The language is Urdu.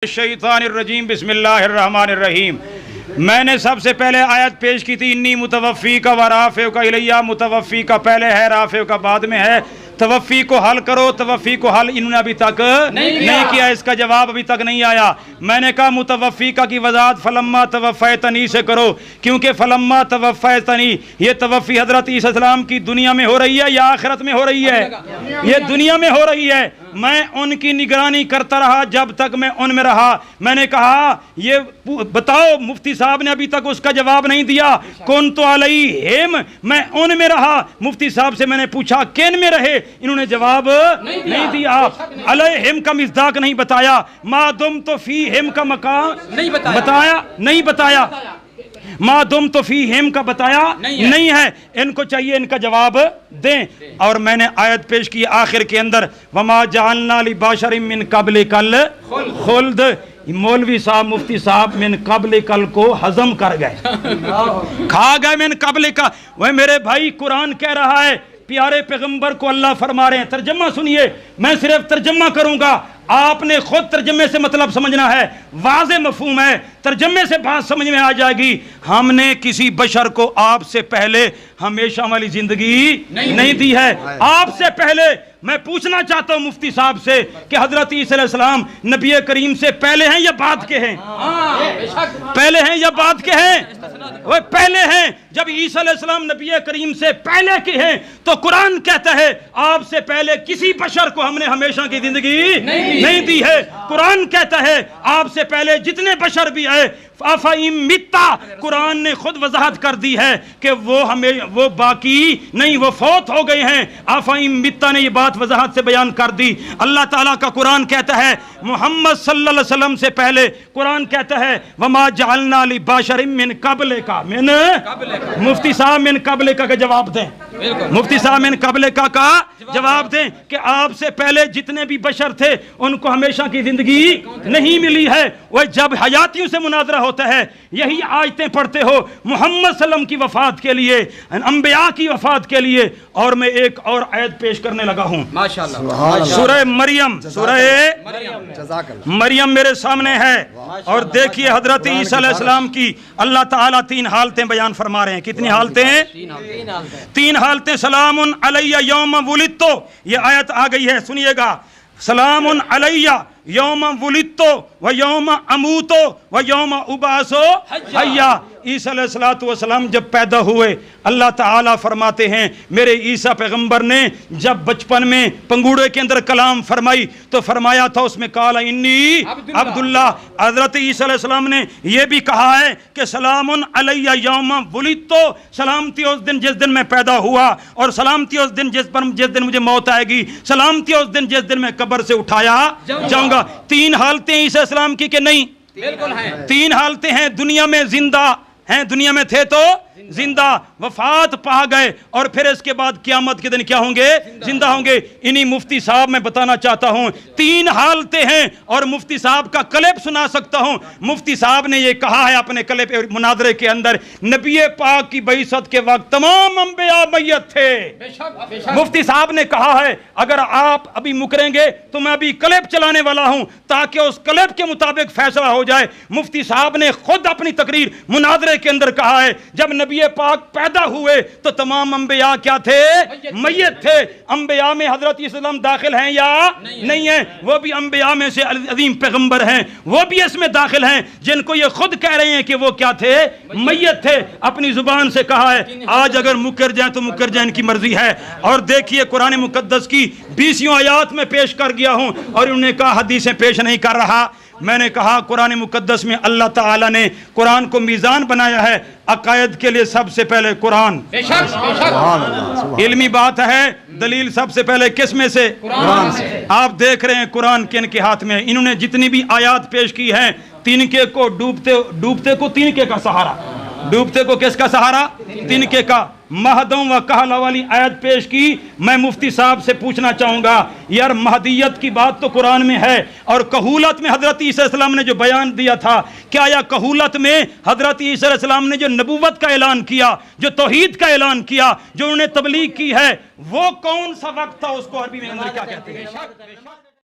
الشیطان الرجیم بسم اللہ الرحمن الرحیم۔ میں نے سب سے پہلے آیت پیش کی تھی انی متوفی کا و رافع کا الیہ۔ متوفی کا پہلے ہے، رافع کا بعد میں ہے۔ توفی کو حل کرو، توفی کو حل انہوں نے ابھی تک نہیں کیا، اس کا جواب ابھی تک نہیں آیا۔ میں نے کہا متوفی کا کی وضاحت فلما توفیتنی سے کرو، کیونکہ فلما توفیتنی یہ توفی حضرت عیسیٰ السلام کی دنیا میں ہو رہی ہے یا آخرت میں ہو رہی ہے؟ یہ دنیا میں ہو رہی ہے۔ میں ان کی نگرانی کرتا رہا جب تک میں ان میں رہا۔ میں نے کہا یہ بتاؤ، مفتی صاحب نے ابھی تک اس کا جواب نہیں دیا۔ کنت علیہم، میں ان میں رہا۔ مفتی صاحب سے میں نے پوچھا کن میں رہے، انہوں نے جواب نہیں دیا۔ علیہم کا مصداق نہیں بتایا، ما دمت فیہم کا مقام نہیں بتایا، ما دمت فیہم کا بتایا نہیں ہے۔ ان کو چاہیے ان کا جواب دیں۔ اور میں نے آیت پیش کی آخر کے اندر وما جعلنا لبشر من قبلک الخلد۔ مولوی صاحب مفتی صاحب من قبلک کو ہضم کر گئے، کھا گئے من قبلک۔ وہ میرے بھائی قرآن کہہ رہا ہے، پیارے پیغمبر کو اللہ فرما رہے ہیں، ترجمہ سنیے، میں صرف ترجمہ کروں گا، آپ نے خود ترجمے سے مطلب سمجھنا ہے، واضح مفہوم ہے، ترجمے سے بات سمجھ میں آ جائے گی۔ ہم نے کسی بشر کو آپ سے پہلے ہمیشہ والی زندگی نہیں دی ہے۔ آپ سے پہلے میں پوچھنا چاہتا ہوں مفتی صاحب سے کہ حضرت عیسیٰ علیہ السلام نبی کریم سے پہلے ہیں یا بعد کے ہیں؟ پہلے ہیں یا بعد کے ہیں؟ وہ پہلے ہیں۔ جب عیسیٰ علیہ السلام نبی کریم سے پہلے کے ہیں تو قرآن کہتا ہے آپ سے پہلے کسی بشر کو ہم نے ہمیشہ کی زندگی نہیں دی ہے۔ قرآن کہتا ہے آپ سے پہلے جتنے بشر بھی آئے فَإِن مِتَّ، قرآن نے خود وضاحت کر دی ہے کہ وہ باقی نہیں، وہ فوت ہو گئے ہیں۔ فَإِن مِتَّ نے یہ بات وضاحت سے بیان کر دی۔ اللہ تعالیٰ کا قرآن کہتا ہے محمد صلی اللہ علیہ وسلم سے پہلے، قرآن کہتا ہے وَمَا جَعَلْنَا لِبَشَرٍ مِّن قَبْلِكَ مفتی صاحب من قبلک کا جواب دیں، مفتی صاحب من قبلک کا جواب دیں کہ آپ سے پہلے جتنے بھی بشر تھے ان کو ہمیشہ کی زندگی نہیں ملی ہے۔ وہ جب حیاتیوں سے مناظرہ ہوتا ہے یہی آیتیں پڑھتے ہو محمد صلی اللہ علیہ وسلم کی وفات کے لیے، انبیاء کی وفات کے لیے۔ اور میں ایک اور آیت پیش کرنے لگا ہوں، سورہ مریم، سورہ مریم میرے سامنے ہے، اور دیکھیے حضرت عیسیٰ علیہ السلام کی اللہ تعالیٰ تین حالتیں بیان فرما رہے ہیں۔ کتنی حالتیں ہیں؟ تین حالتیں۔ سلام علیہ یوم ولدت، یہ آیت آ گئی ہے، سنیے گا۔ سلام علیہ یوم ولدت و یوم اموت و یوم ابعث حیا۔ عیسیٰ علیہ السلام جب پیدا ہوئے اللہ تعالیٰ فرماتے ہیں میرے عیسیٰ پیغمبر نے جب بچپن میں پنگوڑے کے اندر کلام فرمائی تو فرمایا تھا اس میں قال انی عبداللہ۔ حضرت عیسیٰ علیہ السلام نے یہ بھی کہا ہے کہ سلام علیہ یوم ولدت، سلامتی اس دن جس دن میں پیدا ہوا، اور سلامتی اس دن جس دن مجھے موت آئے گی، سلامتی اس دن جس دن میں قبر سے اٹھایا جاؤں گا۔ تین حالتیں عیسیٰ السلام کی کہ نہیں؟ تین حالتیں ہیں، دنیا میں زندہ ہیں، دنیا میں تھے تو زندہ، وفات پا گئے، اور پھر اس کے بعد قیامت کے دن کیا ہوں گے؟ زندہ ہوں گے۔ انہی مفتی صاحب میں بتانا چاہتا ہوں تین حالتیں ہیں، اور مفتی صاحب کا کلپ سنا سکتا ہوں۔ مفتی صاحب نے یہ کہا ہے اپنے کلپ مناظرے کے اندر، نبی پاک کی بعثت کے وقت تمام انبیاء میت تھے۔ مفتی صاحب نے کہا ہے اگر آپ ابھی مکریں گے تو میں ابھی کلپ چلانے والا ہوں تاکہ اس کلپ کے مطابق فیصلہ ہو جائے۔ مفتی صاحب نے خود اپنی تقریر مناظرے کے اندر کہا ہے جب نبی پاک پیدا ہوئے تو تمام انبیاء کیا تھے؟ میت تھے۔ انبیاء میں حضرت عیسیٰ السلام داخل ہیں یا نہیں ہیں؟ وہ بھی انبیاء میں سے عظیم پیغمبر ہیں، وہ بھی اس میں داخل ہیں جن کو یہ خود کہہ رہے ہیں کہ وہ کیا تھے؟ میت تھے۔ اپنی زبان سے کہا ہے آج اگر مکر جائیں تو مکر جائیں، ان کی مرضی ہے۔ اور دیکھیے قرآن مقدس کی 20 آیات میں پیش کر گیا ہوں، اور انہوں نے کہا حدیثیں پیش نہیں کر رہا۔ میں نے کہا قرآن مقدس میں اللہ تعالیٰ نے قرآن کو میزان بنایا ہے، عقائد کے لیے سب سے پہلے قرآن، علمی بات ہے، دلیل سب سے پہلے کس میں سے؟ قرآن سے۔ آپ دیکھ رہے ہیں قرآن کن کے ہاتھ میں، انہوں نے جتنی بھی آیات پیش کی ہیں تینکے کو ڈوبتے کو تینکے کا سہارا، ڈوبتے کو کس کا سہارا؟ تینکے کا۔ مہدوں و کہلا والی آیت پیش کی۔ میں مفتی صاحب سے پوچھنا چاہوں گا یار مہدیت کی بات تو قرآن میں ہے، اور کہولت میں حضرت عیسیٰ علیہ السلام نے جو بیان دیا تھا، کیا یا کہولت میں حضرت عیسیٰ علیہ السلام نے جو نبوت کا اعلان کیا، جو توحید کا اعلان کیا، جو انہوں نے تبلیغ کی ہے، وہ کون سا وقت تھا؟ اس کو عربی میں اندر کیا کہتے ہیں؟